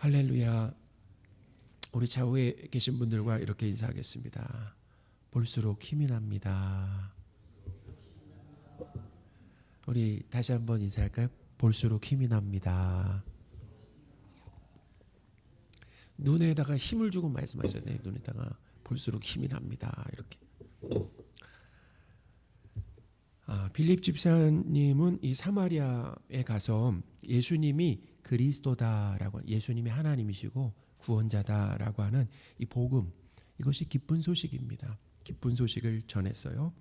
할렐루야. 우리 좌우에 계신 분들과 이렇게 인사하겠습니다. 볼수록 힘이 납니다. 우리 다시 한번 인사할까요? 볼수록 힘이 납니다. 눈에다가 힘을 주고 말씀하셔야 돼요. 눈에다가 볼수록 힘이 납니다. 이렇게. 빌립 집사님은 이 사마리아에 가서 예수님이 그리스도다라고, 예수님이 하나님이시고 구원자다라고 하는 이 복음, 이것이 기쁜 소식입니다. 기쁜 소식을 전했어요.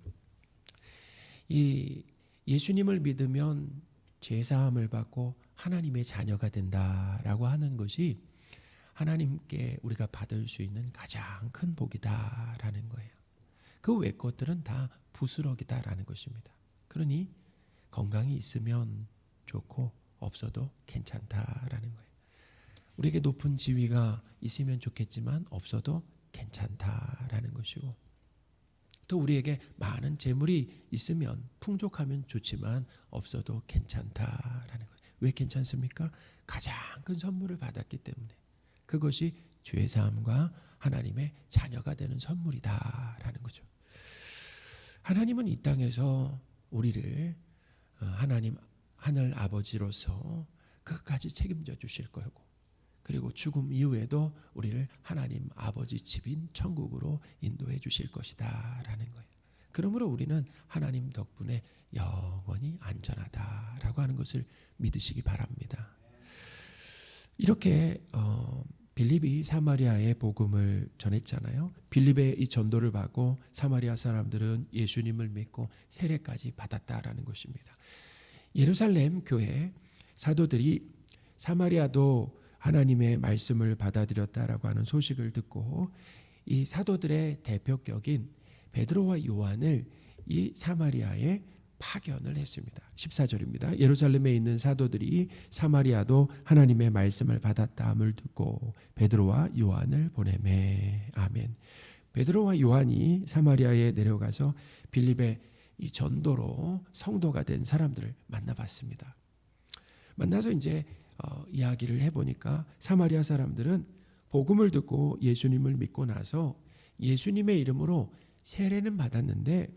이 예수님을 믿으면 죄사함을 받고 하나님의 자녀가 된다라고 하는 것이 하나님께 우리가 받을 수 있는 가장 큰 복이다라는 거예요. 그 외 것들은 다 부스럭이다라는 것입니다. 그러니 건강이 있으면 좋고 없어도 괜찮다라는 거예요. 우리에게 높은 지위가 있으면 좋겠지만 없어도 괜찮다라는 것이고, 또 우리에게 많은 재물이 있으면 풍족하면 좋지만 없어도 괜찮다라는 거예요. 왜 괜찮습니까? 가장 큰 선물을 받았기 때문에. 그것이 죄사함과 하나님의 자녀가 되는 선물이다라는 거죠. 하나님은 이 땅에서 우리를 하나님 하늘 아버지로서 끝까지 책임져 주실 거고, 그리고 죽음 이후에도 우리를 하나님 아버지 집인 천국으로 인도해 주실 것이다 라는 거예요. 그러므로 우리는 하나님 덕분에 영원히 안전하다라고 하는 것을 믿으시기 바랍니다. 이렇게 빌립이 사마리아의 복음을 전했잖아요. 빌립의 이 전도를 받고 사마리아 사람들은 예수님을 믿고 세례까지 받았다라는 것입니다. 예루살렘 교회 사도들이 사마리아도 하나님의 말씀을 받아들였다라고 하는 소식을 듣고 이 사도들의 대표격인 베드로와 요한을 이 사마리아에 파견을 했습니다. 14절입니다. 예루살렘에 있는 사도들이 사마리아도 하나님의 말씀을 받았다함을 듣고 베드로와 요한을 보내매. 아멘. 베드로와 요한이 사마리아에 내려가서 빌립의 이 전도로 성도가 된 사람들을 만나봤습니다. 만나서 이제 이야기를 해보니까 사마리아 사람들은 복음을 듣고 예수님을 믿고 나서 예수님의 이름으로 세례는 받았는데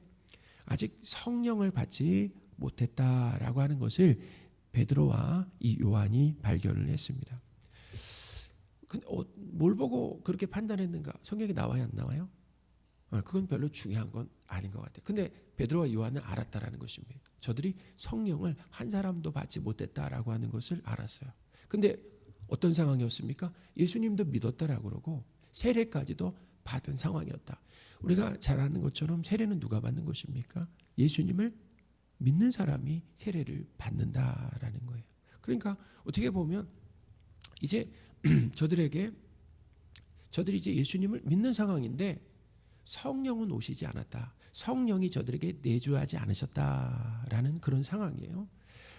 아직 성령을 받지 못했다라고 하는 것을 베드로와 이 요한이 발견을 했습니다. 뭘 보고 그렇게 판단했는가? 성경에 나와요, 안 나와요? 그건 별로 중요한 건 아닌 것 같아요. 근데 베드로와 요한은 알았다라는 것입니다. 저들이 성령을 한 사람도 받지 못했다라고 하는 것을 알았어요. 근데 어떤 상황이었습니까? 예수님도 믿었다라고 그러고 세례까지도 받은 상황이었다. 우리가 잘 아는 것처럼 세례는 누가 받는 것입니까? 예수님을 믿는 사람이 세례를 받는다라는 거예요. 그러니까 어떻게 보면 이제 저들이 이제 예수님을 믿는 상황인데 성령은 오시지 않았다. 성령이 저들에게 내주하지 않으셨다라는 그런 상황이에요.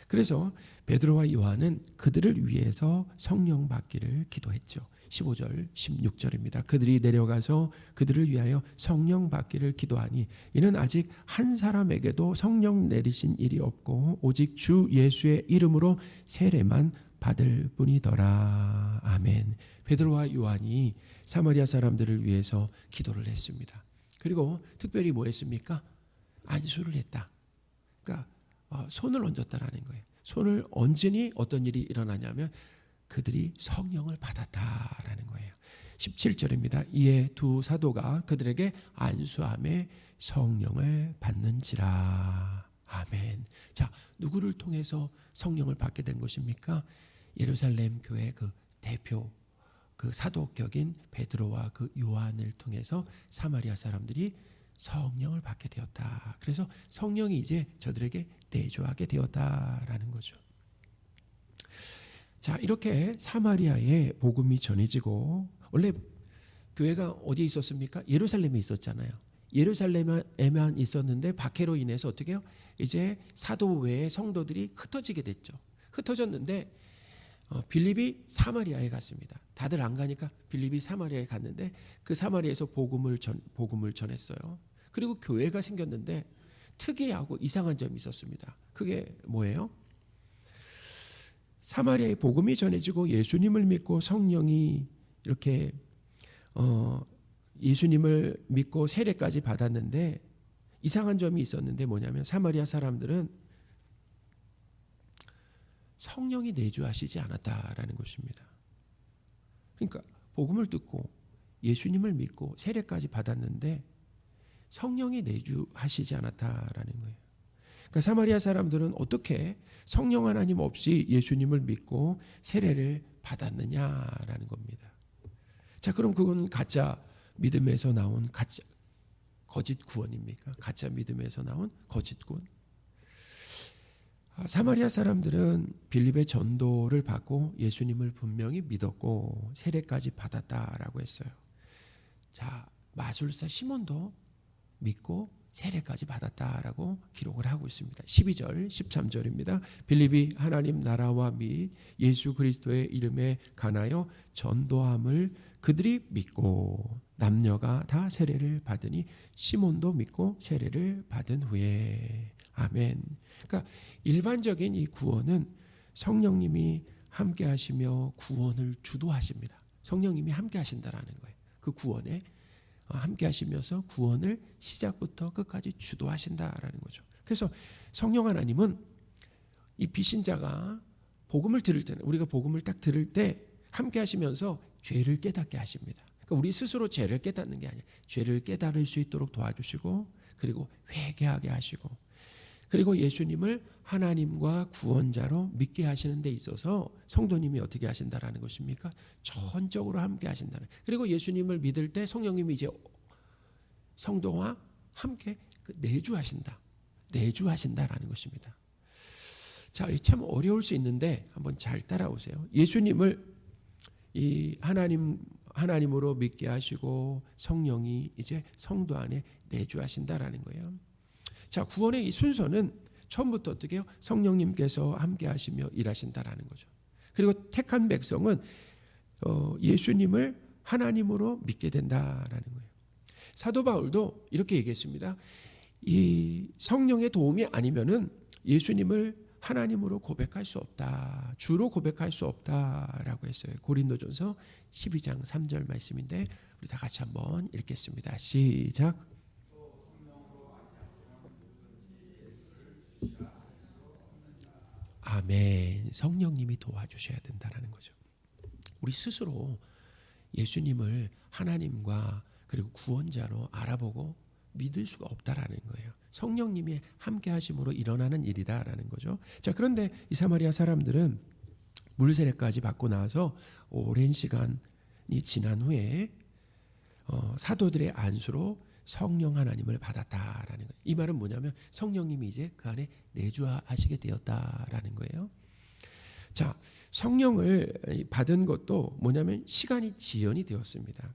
그래서 베드로와 요한은 그들을 위해서 성령 받기를 기도했죠. 15절 16절입니다. 그들이 내려가서 그들을 위하여 성령 받기를 기도하니 이는 아직 한 사람에게도 성령 내리신 일이 없고 오직 주 예수의 이름으로 세례만 받을 뿐이더라. 아멘. 베드로와 요한이 사마리아 사람들을 위해서 기도를 했습니다. 그리고 특별히 뭐 했습니까? 안수를 했다. 그러니까 손을 얹었다라는 거예요. 손을 얹으니 어떤 일이 일어나냐면 그들이 성령을 받았다라는 거예요. 17절입니다. 이에 두 사도가 그들에게 안수함에 성령을 받는지라. 아멘. 자, 누구를 통해서 성령을 받게 된 것입니까? 예루살렘 교회 그 대표, 그 사도격인 베드로와 그 요한을 통해서 사마리아 사람들이 성령을 받게 되었다. 그래서 성령이 이제 저들에게 내주하게 되었다라는 거죠. 자, 이렇게 사마리아에 복음이 전해지고, 원래 교회가 어디에 있었습니까? 예루살렘에 있었잖아요. 예루살렘에만 있었는데 박해로 인해서 어떻게 해요? 이제 사도 외의 성도들이 흩어지게 됐죠. 흩어졌는데 빌립이 사마리아에 갔습니다. 다들 안 가니까 빌립이 사마리아에 갔는데 그 사마리아에서 복음을 전했어요. 그리고 교회가 생겼는데 특이하고 이상한 점이 있었습니다. 그게 뭐예요? 사마리아의 복음이 전해지고 예수님을 믿고 성령이 이렇게 예수님을 믿고 세례까지 받았는데 이상한 점이 있었는데 뭐냐면 사마리아 사람들은 성령이 내주하시지 않았다라는 것입니다. 그러니까 복음을 듣고 예수님을 믿고 세례까지 받았는데 성령이 내주하시지 않았다라는 거예요. 그러니까 사마리아 사람들은 어떻게 성령 하나님 없이 예수님을 믿고 세례를 받았느냐라는 겁니다. 자, 그럼 그건 가짜 믿음에서 나온 가짜 거짓 구원입니까? 가짜 믿음에서 나온 거짓 구원. 사마리아 사람들은 빌립의 전도를 받고 예수님을 분명히 믿었고 세례까지 받았다라고 했어요. 자, 마술사 시몬도 믿고 세례까지 받았다라고 기록을 하고 있습니다. 12절, 13절입니다. 빌립이 하나님 나라와 및 예수 그리스도의 이름에 관하여 전도함을 그들이 믿고 남녀가 다 세례를 받으니 시몬도 믿고 세례를 받은 후에 아멘. 그러니까 일반적인 이 구원은 성령님이 함께 하시며 구원을 주도하십니다. 성령님이 함께 하신다라는 거예요. 그 구원에 함께 하시면서 구원을 시작부터 끝까지 주도하신다라는 거죠. 그래서 성령 하나님은 이 비신자가 복음을 들을 때는 우리가 복음을 딱 들을 때 함께 하시면서 죄를 깨닫게 하십니다. 그러니까 우리 스스로 죄를 깨닫는 게 아니라 죄를 깨달을 수 있도록 도와주시고 그리고 회개하게 하시고 그리고 예수님을 하나님과 구원자로 믿게 하시는 데 있어서 성도님이 어떻게 하신다라는 것입니까? 전적으로 함께 하신다는. 그리고 예수님을 믿을 때 성령님이 이제 성도와 함께 내주하신다라는 것입니다. 자, 참 어려울 수 있는데 한번 잘 따라오세요. 예수님을 이 하나님으로 믿게 하시고 성령이 이제 성도 안에 내주하신다라는 거예요. 자, 구원의 이 순서는 처음부터 어떻게 해요? 성령님께서 함께 하시며 일하신다라는 거죠. 그리고 택한 백성은 예수님을 하나님으로 믿게 된다라는 거예요. 사도 바울도 이렇게 얘기했습니다. 이 성령의 도움이 아니면은 예수님을 하나님으로 고백할 수 없다. 주로 고백할 수 없다라고 했어요. 고린도전서 12장 3절 말씀인데 우리 다 같이 한번 읽겠습니다. 시작. 아멘. 성령님이 도와주셔야 된다는 거죠. 우리 스스로 예수님을 하나님과 그리고 구원자로 알아보고 믿을 수가 없다라는 거예요. 성령님이 함께 하심으로 일어나는 일이다라는 거죠. 자, 그런데 이 사마리아 사람들은 물세례까지 받고 나서 오랜 시간이 지난 후에 사도들의 안수로 성령 하나님을 받았다라는 거예요. 이 말은 뭐냐면 성령님이 이제 그 안에 내주하시게 되었다라는 거예요. 자, 성령을 받은 것도 뭐냐면 시간이 지연이 되었습니다.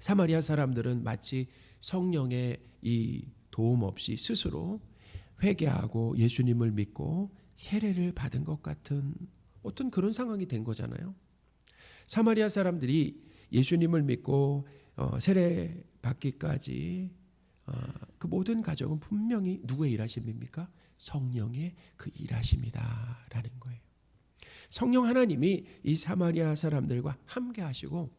사마리아 사람들은 마치 성령의 이 도움 없이 스스로 회개하고 예수님을 믿고 세례를 받은 것 같은 어떤 그런 상황이 된 거잖아요. 사마리아 사람들이 예수님을 믿고 세례 받기까지 그 모든 과정은 분명히 누구의 일하심입니까? 성령의 그 일하심이다라는 거예요. 성령 하나님이 이 사마리아 사람들과 함께 하시고,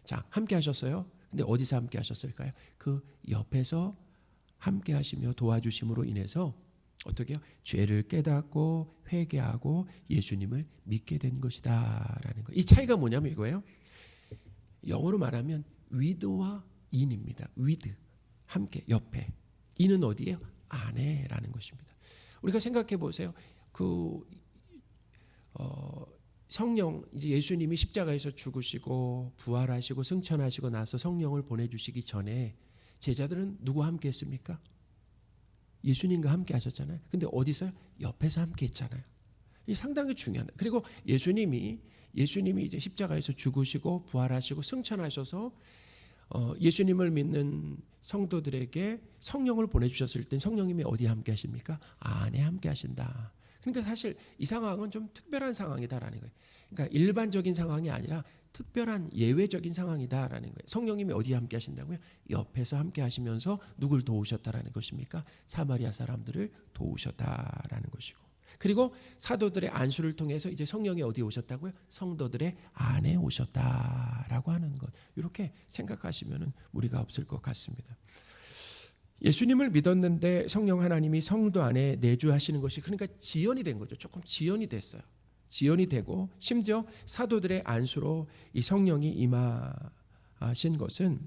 자, 함께 하셨어요. 근데 어디서 함께 하셨을까요? 그 옆에서 함께 하시며 도와주심으로 인해서 어떻게 해요? 죄를 깨닫고 회개하고 예수님을 믿게 된 것이다라는 거예요. 이 차이가 뭐냐면 이거예요. 영어로 말하면 with와 in입니다. with, 함께, 옆에. in은 어디예요? 안에라는 것입니다. 우리가 생각해 보세요. 성령, 이제 예수님이 십자가에서 죽으시고 부활하시고 승천하시고 나서 성령을 보내주시기 전에 제자들은 누구와 함께 했습니까? 예수님과 함께 하셨잖아요. 근데 어디서요? 옆에서 함께 했잖아요. 이게 상당히 중요한. 그리고 예수님이 이제 십자가에서 죽으시고 부활하시고 승천하셔서 예수님을 믿는 성도들에게 성령을 보내주셨을 때 성령님이 어디에 함께 하십니까? 안에 함께 하신다. 그러니까 사실 이 상황은 좀 특별한 상황이다라는 거예요. 그러니까 일반적인 상황이 아니라 특별한 예외적인 상황이다라는 거예요. 성령님이 어디에 함께 하신다고요? 옆에서 함께 하시면서 누굴 도우셨다라는 것입니까? 사마리아 사람들을 도우셨다라는 것이고. 그리고 사도들의 안수를 통해서 이제 성령이 어디에 오셨다고요? 성도들의 안에 오셨다라고 하는 것. 이렇게 생각하시면 무리가 없을 것 같습니다. 예수님을 믿었는데 성령 하나님이 성도 안에 내주하시는 것이 그러니까 지연이 된 거죠. 조금 지연이 됐어요. 지연이 되고 심지어 사도들의 안수로 이 성령이 임하신 것은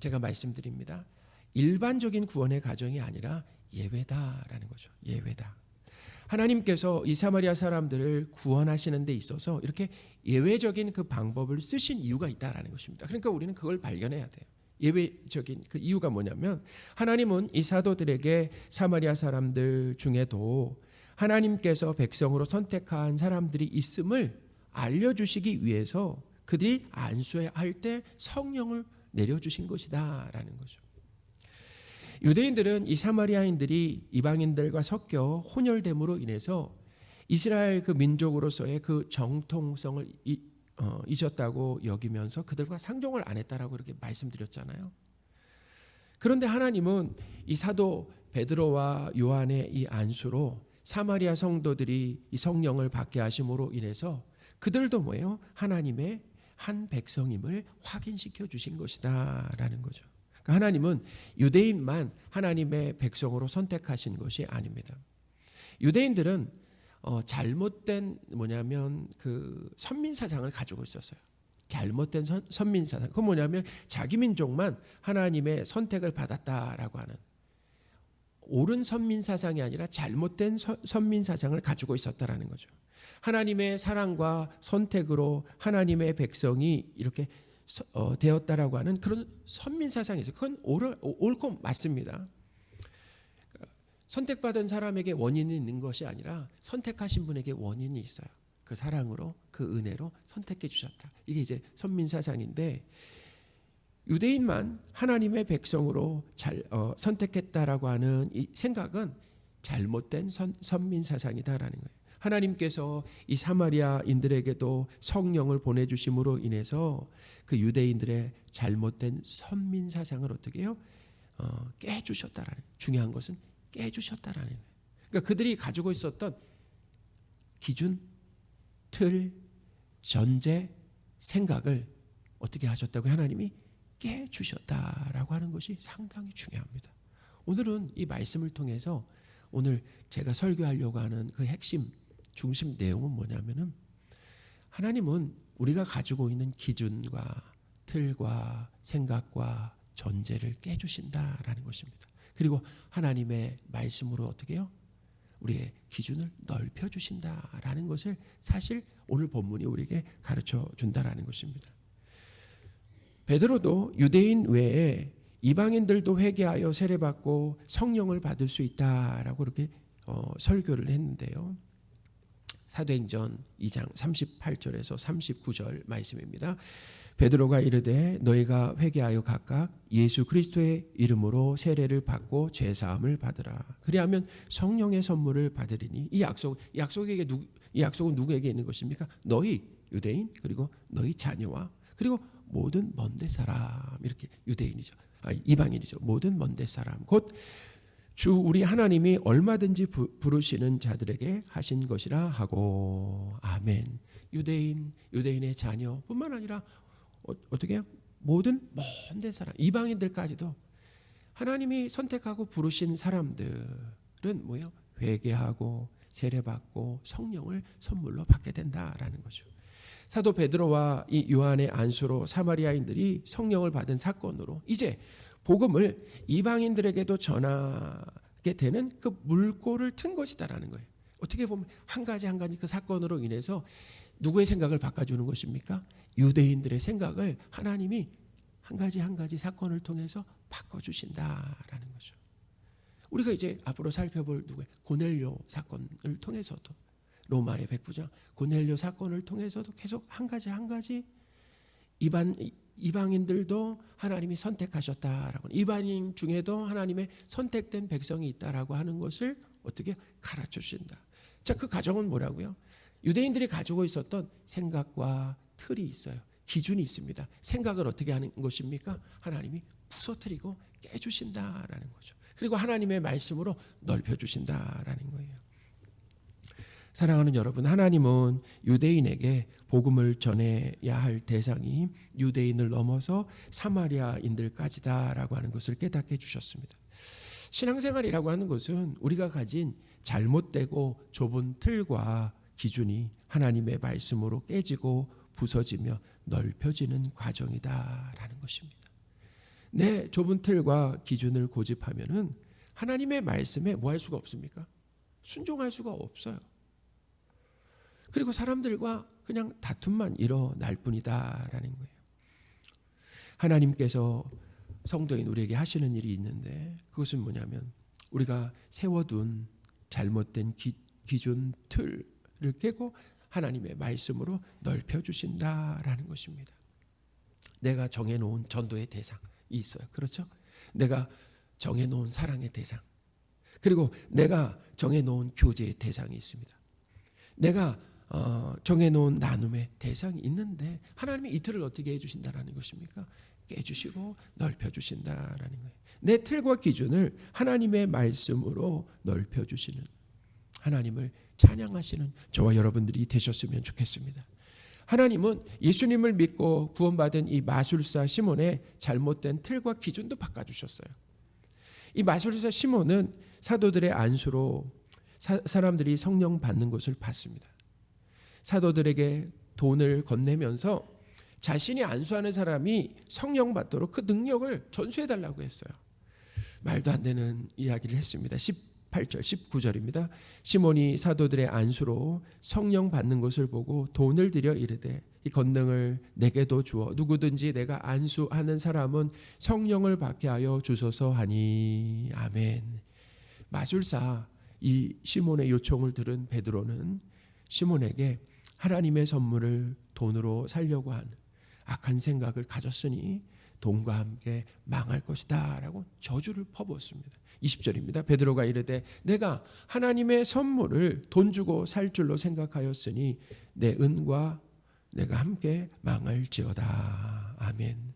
제가 말씀드립니다. 일반적인 구원의 과정이 아니라 예외다라는 거죠. 예외다. 하나님께서 이 사마리아 사람들을 구원하시는 데 있어서 이렇게 예외적인 그 방법을 쓰신 이유가 있다라는 것입니다. 그러니까 우리는 그걸 발견해야 돼요. 예외적인 그 이유가 뭐냐면 하나님은 이 사도들에게 사마리아 사람들 중에도 하나님께서 백성으로 선택한 사람들이 있음을 알려주시기 위해서 그들이 안수할 때 성령을 내려주신 것이다라는 거죠. 유대인들은 이 사마리아인들이 이방인들과 섞여 혼혈됨으로 인해서 이스라엘 그 민족으로서의 그 정통성을 잊었다고 여기면서 그들과 상종을 안 했다라고 그렇게 말씀드렸잖아요. 그런데 하나님은 이 사도 베드로와 요한의 이 안수로 사마리아 성도들이 이 성령을 받게 하심으로 인해서 그들도 뭐예요? 하나님의 한 백성임을 확인시켜 주신 것이다라는 거죠. 그러니까 하나님은 유대인만 하나님의 백성으로 선택하신 것이 아닙니다. 유대인들은 잘못된 뭐냐면 그 선민 사상을 가지고 있었어요. 잘못된 선민 사상. 그건 뭐냐면 자기 민족만 하나님의 선택을 받았다라고 하는 옳은 선민 사상이 아니라 잘못된 선민 사상을 가지고 있었다라는 거죠. 하나님의 사랑과 선택으로 하나님의 백성이 이렇게 되었다라고 하는 그런 선민 사상이 있어요. 그건 옳고 맞습니다. 선택받은 사람에게 원인이 있는 것이 아니라 선택하신 분에게 원인이 있어요. 그 사랑으로 그 은혜로 선택해 주셨다. 이게 이제 선민 사상인데 유대인만 하나님의 백성으로 선택했다라고 하는 이 생각은 잘못된 선민 사상이다라는 거예요. 하나님께서 이 사마리아인들에게도 성령을 보내주심으로 인해서 그 유대인들의 잘못된 선민 사상을 어떻게 해요? 깨주셨다라는, 중요한 것은 깨주셨다라는 거예요. 그러니까 그들이 가지고 있었던 기준, 틀, 전제, 생각을 어떻게 하셨다고 하나님이 깨주셨다라고 하는 것이 상당히 중요합니다. 오늘은 이 말씀을 통해서 오늘 제가 설교하려고 하는 그 핵심, 중심 내용은 뭐냐면은 하나님은 우리가 가지고 있는 기준과 틀과 생각과 전제를 깨주신다라는 것입니다. 그리고 하나님의 말씀으로 어떻게 해요? 우리의 기준을 넓혀주신다라는 것을 사실 오늘 본문이 우리에게 가르쳐 준다라는 것입니다. 베드로도 유대인 외에 이방인들도 회개하여 세례받고 성령을 받을 수 있다라고 그렇게 설교를 했는데요. 사도행전 2장 38절에서 39절 말씀입니다. 베드로가 이르되 너희가 회개하여 각각 예수 그리스도의 이름으로 세례를 받고 죄 사함을 받으라. 그리하면 성령의 선물을 받으리니 이 약속은 누구에게 있는 것입니까? 너희 유대인 그리고 너희 자녀와 그리고 모든 먼데 사람, 이렇게 유대인이죠. 이방인이죠. 모든 먼데 사람 곧 주 우리 하나님이 얼마든지 부르시는 자들에게 하신 것이라 하고. 아멘. 유대인의 자녀뿐만 아니라 어떻게 해요? 모든 먼데 사람, 이방인들까지도 하나님이 선택하고 부르신 사람들은 뭐예요? 회개하고 세례받고 성령을 선물로 받게 된다라는 거죠. 사도 베드로와 이 요한의 안수로 사마리아인들이 성령을 받은 사건으로 이제 복음을 이방인들에게도 전하게 되는 그 물꼬를 튼 것이다라는 거예요. 어떻게 보면 한 가지 그 사건으로 인해서 누구의 생각을 바꿔주는 것입니까? 유대인들의 생각을 하나님이 한 가지 사건을 통해서 바꿔주신다라는 거죠. 우리가 이제 앞으로 살펴볼 누구의 고넬료 사건을 통해서도 로마의 백부장 고넬료 사건을 통해서도 계속 한 가지 이방인들도 하나님이 선택하셨다라고, 이방인 중에도 하나님의 선택된 백성이 있다라고 하는 것을 어떻게 가르쳐 주신다. 자, 그 과정은 뭐라고요? 유대인들이 가지고 있었던 생각과 틀이 있어요. 기준이 있습니다. 생각을 어떻게 하는 것입니까? 하나님이 부서뜨리고 깨주신다라는 거죠. 그리고 하나님의 말씀으로 넓혀주신다라는 거예요. 사랑하는 여러분, 하나님은 유대인에게 복음을 전해야 할 대상이 유대인을 넘어서 사마리아인들까지다라고 하는 것을 깨닫게 해주셨습니다. 신앙생활이라고 하는 것은 우리가 가진 잘못되고 좁은 틀과 기준이 하나님의 말씀으로 깨지고 부서지며 넓혀지는 과정이다라는 것입니다. 내 좁은 틀과 기준을 고집하면은 하나님의 말씀에 뭐 할 수가 없습니까? 순종할 수가 없어요. 그리고 사람들과 그냥 다툼만 일어날 뿐이다라는 거예요. 하나님께서 성도인 우리에게 하시는 일이 있는데 그것은 뭐냐면 우리가 세워둔 잘못된 기준 틀을 깨고 하나님의 말씀으로 넓혀주신다라는 것입니다. 내가 정해놓은 전도의 대상이 있어요. 그렇죠? 내가 정해놓은 사랑의 대상, 그리고 내가 정해놓은 교제의 대상이 있습니다. 내가 정해놓은 나눔의 대상이 있는데 하나님이 이 틀을 어떻게 해주신다라는 것입니까? 깨주시고 넓혀주신다라는 거예요. 내 틀과 기준을 하나님의 말씀으로 넓혀주시는, 하나님을 찬양하시는 저와 여러분들이 되셨으면 좋겠습니다. 하나님은 예수님을 믿고 구원받은 이 마술사 시몬의 잘못된 틀과 기준도 바꿔주셨어요. 이 마술사 시몬은 사도들의 안수로 사람들이 성령 받는 것을 봤습니다. 사도들에게 돈을 건네면서 자신이 안수하는 사람이 성령 받도록 그 능력을 전수해달라고 했어요. 말도 안 되는 이야기를 했습니다. 18절 19절입니다. 시몬이 사도들의 안수로 성령 받는 것을 보고 돈을 들여 이르되 이 권능을 내게도 주어 누구든지 내가 안수하는 사람은 성령을 받게 하여 주소서 하니. 아멘. 마술사 이 시몬의 요청을 들은 베드로는 시몬에게 하나님의 선물을 돈으로 살려고 한 악한 생각을 가졌으니 돈과 함께 망할 것이다 라고 저주를 퍼부었습니다. 20절입니다. 베드로가 이르되 내가 하나님의 선물을 돈 주고 살 줄로 생각하였으니 내 은과 내가 함께 망할지어다. 아멘.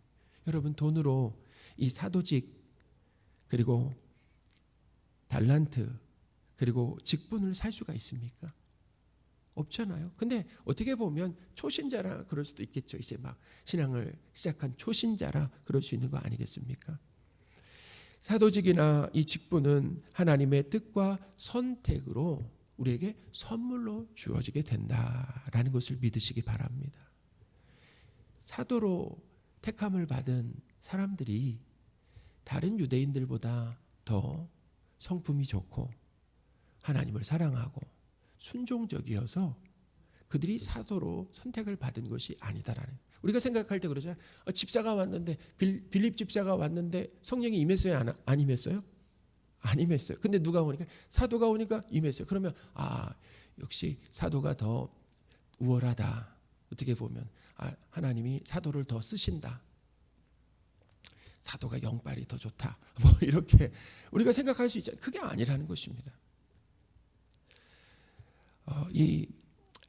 여러분, 돈으로 이 사도직 그리고 달란트 그리고 직분을 살 수가 있습니까? 없잖아요. 근데 어떻게 보면 초신자라 그럴 수도 있겠죠. 이제 막 신앙을 시작한 초신자라 그럴 수 있는 거 아니겠습니까? 사도직이나 이 직분은 하나님의 뜻과 선택으로 우리에게 선물로 주어지게 된다라는 것을 믿으시기 바랍니다. 사도로 택함을 받은 사람들이 다른 유대인들보다 더 성품이 좋고 하나님을 사랑하고 순종적이어서 그들이 사도로 선택을 받은 것이 아니다라는. 우리가 생각할 때 그러잖아요. 집사가 왔는데 빌립 집사가 왔는데 성령이 임했어요? 안 임했어요? 안 임했어요. 근데 누가 오니까 사도가 오니까 임했어요. 그러면 역시 사도가 더 우월하다. 어떻게 보면 하나님이 사도를 더 쓰신다. 사도가 영빨이 더 좋다. 뭐 이렇게 우리가 생각할 수 있잖아요. 그게 아니라는 것입니다. 이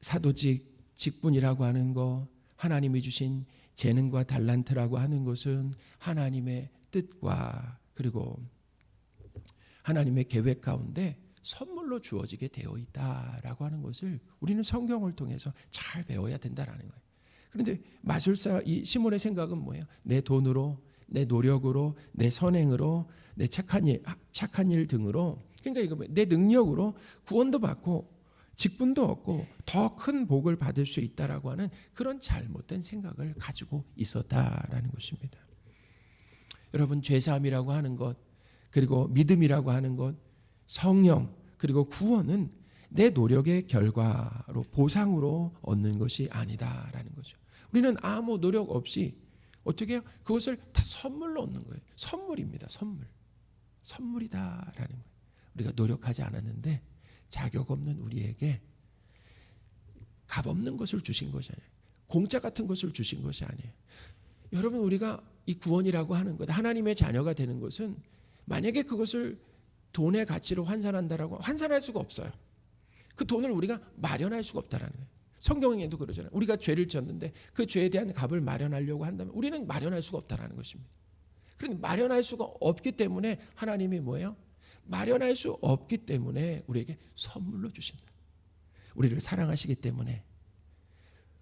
사도직 직분이라고 하는 거, 하나님이 주신 재능과 달란트라고 하는 것은 하나님의 뜻과 그리고 하나님의 계획 가운데 선물로 주어지게 되어 있다라고 하는 것을 우리는 성경을 통해서 잘 배워야 된다라는 거예요. 그런데 마술사 이 시몬의 생각은 뭐예요? 내 돈으로, 내 노력으로, 내 선행으로, 내 착한 일 등으로, 그러니까 이거 내 능력으로 구원도 받고 직분도 얻고 더 큰 복을 받을 수 있다라고 하는 그런 잘못된 생각을 가지고 있었다라는 것입니다. 여러분, 죄사함이라고 하는 것, 그리고 믿음이라고 하는 것, 성령, 그리고 구원은 내 노력의 결과로 보상으로 얻는 것이 아니다라는 거죠. 우리는 아무 노력 없이 어떻게 해요? 그것을 다 선물로 얻는 거예요. 선물입니다. 선물이다라는 거예요. 우리가 노력하지 않았는데 자격 없는 우리에게 값 없는 것을 주신 것이 아니에요. 공짜 같은 것을 주신 것이 아니에요. 여러분, 우리가 이 구원이라고 하는 것, 하나님의 자녀가 되는 것은 만약에 그것을 돈의 가치로 환산한다라고 환산할 수가 없어요. 그 돈을 우리가 마련할 수가 없다라는 거예요. 성경에도 그러잖아요. 우리가 죄를 지었는데 그 죄에 대한 값을 마련하려고 한다면 우리는 마련할 수가 없다라는 것입니다. 그런데 마련할 수가 없기 때문에 하나님이 뭐예요? 마련할 수 없기 때문에 우리에게 선물로 주신다. 우리를 사랑하시기 때문에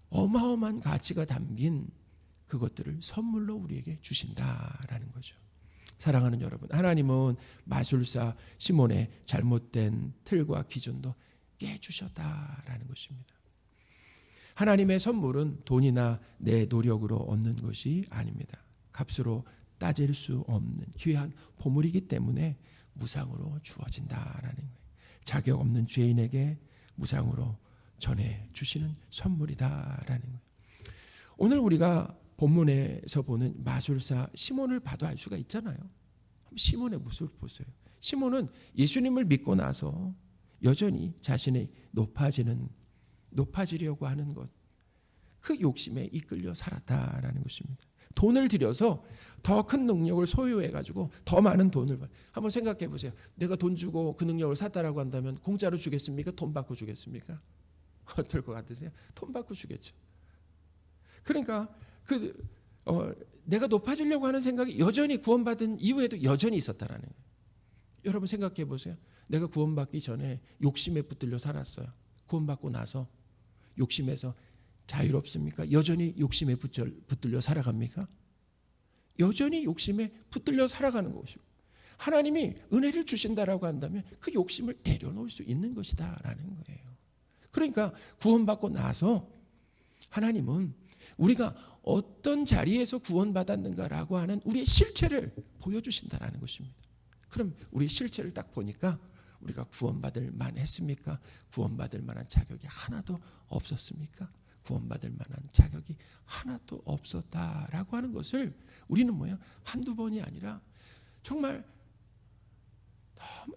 어마어마한 가치가 담긴 그것들을 선물로 우리에게 주신다라는 거죠. 사랑하는 여러분, 하나님은 마술사 시몬의 잘못된 틀과 기준도 깨주셨다라는 것입니다. 하나님의 선물은 돈이나 내 노력으로 얻는 것이 아닙니다. 값으로 따질 수 없는 귀한 보물이기 때문에 무상으로 주어진다라는 거예요. 자격 없는 죄인에게 무상으로 전해주시는 선물이다라는 거예요. 오늘 우리가 본문에서 보는 마술사 시몬을 봐도 알 수가 있잖아요. 시몬의 모습을 보세요. 시몬은 예수님을 믿고 나서 여전히 자신이 높아지려고 하는 것, 그 욕심에 이끌려 살았다라는 것입니다. 돈을 들여서 더 큰 능력을 소유해가지고 더 많은 돈을 한번 생각해 보세요. 내가 돈 주고 그 능력을 샀다라고 한다면 공짜로 주겠습니까? 돈 받고 주겠습니까? 어떨 것 같으세요? 돈 받고 주겠죠. 그러니까 내가 높아지려고 하는 생각이 여전히 구원받은 이후에도 여전히 있었다라는 거예요. 여러분 생각해 보세요. 내가 구원받기 전에 욕심에 붙들려 살았어요. 구원받고 나서 욕심에서 자유롭습니까? 여전히 욕심에 붙들려 살아갑니까? 여전히 욕심에 붙들려 살아가는 것이고, 하나님이 은혜를 주신다라고 한다면 그 욕심을 내려놓을 수 있는 것이다라는 거예요. 그러니까 구원받고 나서 하나님은 우리가 어떤 자리에서 구원받았는가라고 하는 우리의 실체를 보여주신다라는 것입니다. 그럼 우리의 실체를 딱 보니까 우리가 구원받을 만했습니까? 구원받을 만한 자격이 하나도 없었습니까? 구원받을 만한 자격이 하나도 없었다라고 하는 것을 우리는 한두 번이 아니라 정말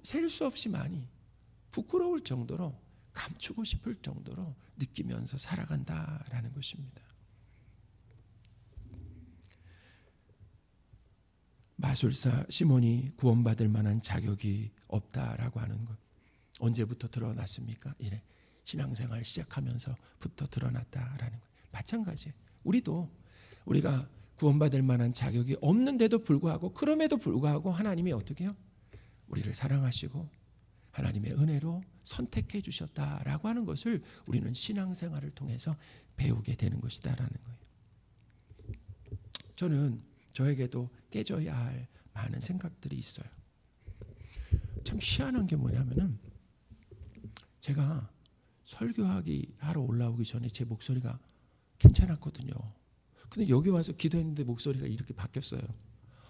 셀 수 없이 많이 부끄러울 정도로 감추고 싶을 정도로 느끼면서 살아간다라는 것입니다. 마술사 시몬이 구원받을 만한 자격이 없다라고 하는 것, 언제부터 드러났습니까? 이래 신앙생활 시작하면서부터 드러났다라는 것. 마찬가지예요. 우리가 구원받을 만한 자격이 없는데도 불구하고, 그럼에도 불구하고 하나님이 어떻게 해요? 우리를 사랑하시고 하나님의 은혜로 선택해 주셨다라고 하는 것을 우리는 신앙생활을 통해서 배우게 되는 것이다라는 거예요. 저는 저에게도 깨져야 할 많은 생각들이 있어요. 참 희한한 게 뭐냐면은, 제가 설교하기 하러 올라오기 전에 제 목소리가 괜찮았거든요. 근데 여기 와서 기도했는데 목소리가 이렇게 바뀌었어요.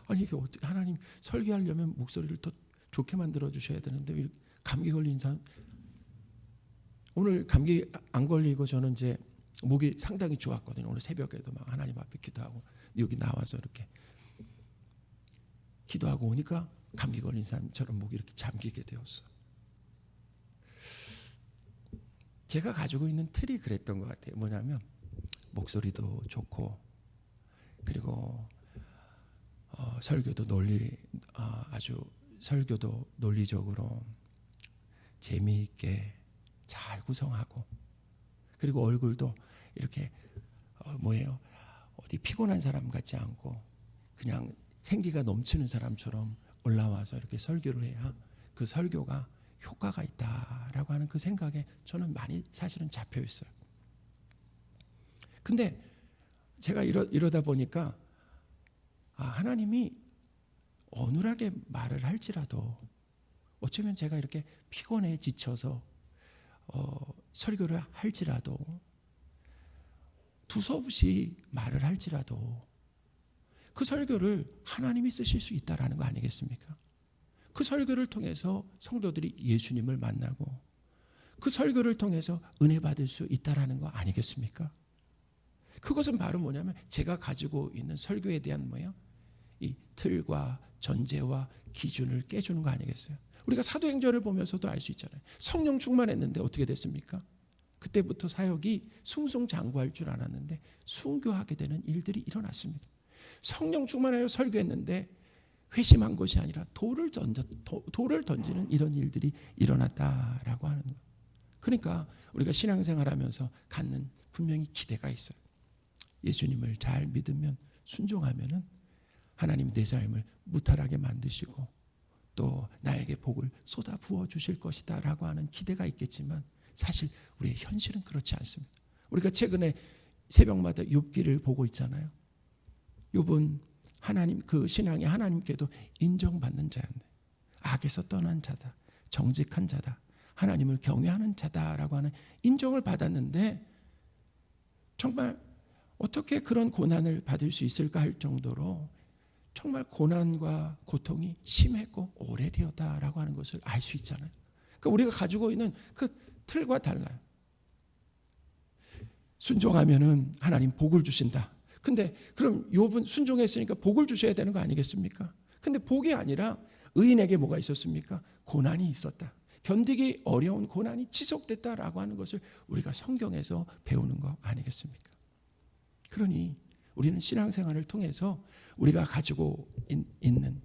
아니 이게 어떻게, 하나님 설교하려면 목소리를 더 좋게 만들어 주셔야 되는데 이렇게 감기 걸린 사람, 오늘 감기 안 걸리고 저는 이제 목이 상당히 좋았거든요. 오늘 새벽에도 막 하나님 앞에 기도하고 여기 나와서 이렇게 기도하고 오니까 감기 걸린 사람처럼 목이 이렇게 잠기게 되었어. 제가 가지고 있는 틀이 그랬던 것 같아요. 뭐냐면 목소리도 좋고, 그리고 설교도 설교도 논리적으로 재미있게 잘 구성하고, 그리고 얼굴도 이렇게 어디 피곤한 사람 같지 않고 그냥 생기가 넘치는 사람처럼 올라와서 이렇게 설교를 해야 그 설교가 효과가 있다라고 하는 그 생각에 저는 많이 사실은 잡혀 있어요. 근데 제가 이러다 보니까 하나님이 어눌하게 말을 할지라도, 어쩌면 제가 이렇게 피곤해 지쳐서 설교를 할지라도, 두서없이 말을 할지라도 그 설교를 하나님이 쓰실 수 있다라는 거 아니겠습니까? 그 설교를 통해서 성도들이 예수님을 만나고, 그 설교를 통해서 은혜 받을 수 있다라는 거 아니겠습니까? 그것은 바로 뭐냐면 제가 가지고 있는 설교에 대한 이 틀과 전제와 기준을 깨주는 거 아니겠어요? 우리가 사도행전을 보면서도 알 수 있잖아요. 성령 충만했는데 어떻게 됐습니까? 그때부터 사역이 승승장구할 줄 알았는데 순교하게 되는 일들이 일어났습니다. 성령 충만하여 설교했는데 회심한 것이 아니라 돌을 던지는 이런 일들이 일어났다라고 하는 것. 그러니까 우리가 신앙생활하면서 갖는 분명히 기대가 있어요. 예수님을 잘 믿으면, 순종하면은 하나님 내 삶을 무탈하게 만드시고 또 나에게 복을 쏟아 부어 주실 것이다 라고 하는 기대가 있겠지만, 사실 우리의 현실은 그렇지 않습니다. 우리가 최근에 새벽마다 욥기를 보고 있잖아요. 욥은 하나님, 그 신앙이 하나님께도 인정받는 자였네. 악에서 떠난 자다, 정직한 자다, 하나님을 경외하는 자다라고 하는 인정을 받았는데, 정말 어떻게 그런 고난을 받을 수 있을까 할 정도로 정말 고난과 고통이 심했고 오래되었다라고 하는 것을 알 수 있잖아요. 그러니까 우리가 가지고 있는 그 틀과 달라요. 순종하면은 하나님 복을 주신다. 근데 그럼 욥은 순종했으니까 복을 주셔야 되는 거 아니겠습니까? 근데 복이 아니라 의인에게 뭐가 있었습니까? 고난이 있었다. 견디기 어려운 고난이 지속됐다라고 하는 것을 우리가 성경에서 배우는 거 아니겠습니까? 그러니 우리는 신앙생활을 통해서 우리가 가지고 있는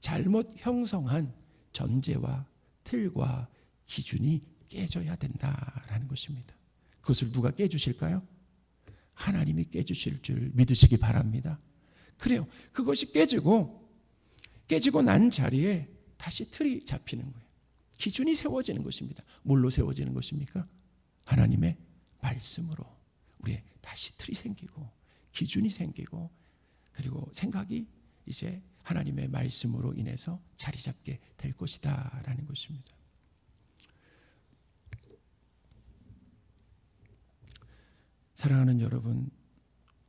잘못 형성한 전제와 틀과 기준이 깨져야 된다라는 것입니다. 그것을 누가 깨주실까요? 하나님이 깨주실 줄 믿으시기 바랍니다. 그래요. 그것이 깨지고 난 자리에 다시 틀이 잡히는 거예요. 기준이 세워지는 것입니다. 뭘로 세워지는 것입니까? 하나님의 말씀으로 우리의 다시 틀이 생기고 기준이 생기고, 그리고 생각이 이제 하나님의 말씀으로 인해서 자리 잡게 될 것이다 라는 것입니다. 사랑하는 여러분,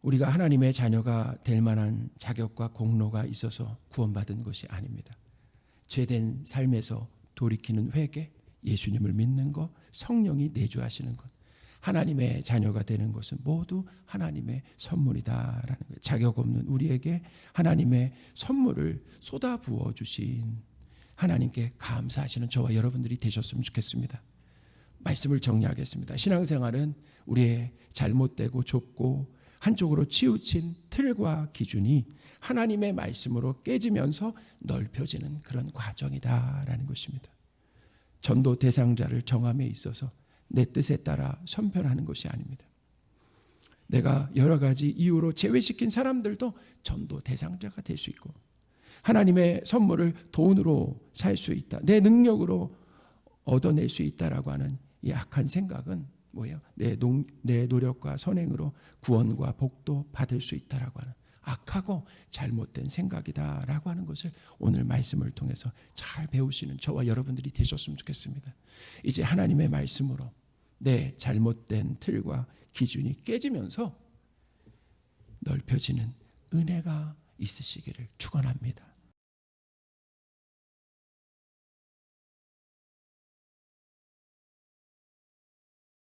우리가 하나님의 자녀가 될 만한 자격과 공로가 있어서 구원받은 것이 아닙니다. 죄된 삶에서 돌이키는 회개, 예수님을 믿는 것, 성령이 내주하시는 것, 하나님의 자녀가 되는 것은 모두 하나님의 선물이다라는 거예요. 자격 없는 우리에게 하나님의 선물을 쏟아 부어 주신 하나님께 감사하시는 저와 여러분들이 되셨으면 좋겠습니다. 말씀을 정리하겠습니다. 신앙생활은 우리의 잘못되고 좁고 한쪽으로 치우친 틀과 기준이 하나님의 말씀으로 깨지면서 넓혀지는 그런 과정이다라는 것입니다. 전도 대상자를 정함에 있어서 내 뜻에 따라 선별하는 것이 아닙니다. 내가 여러 가지 이유로 제외시킨 사람들도 전도 대상자가 될 수 있고, 하나님의 선물을 돈으로 살 수 있다, 내 능력으로 얻어낼 수 있다라고 하는 이 악한 생각은 뭐예요? 내 노력과 선행으로 구원과 복도 받을 수 있다라고 하는 악하고 잘못된 생각이다라고 하는 것을 오늘 말씀을 통해서 잘 배우시는 저와 여러분들이 되셨으면 좋겠습니다. 이제 하나님의 말씀으로 내 잘못된 틀과 기준이 깨지면서 넓혀지는 은혜가 있으시기를 축원합니다.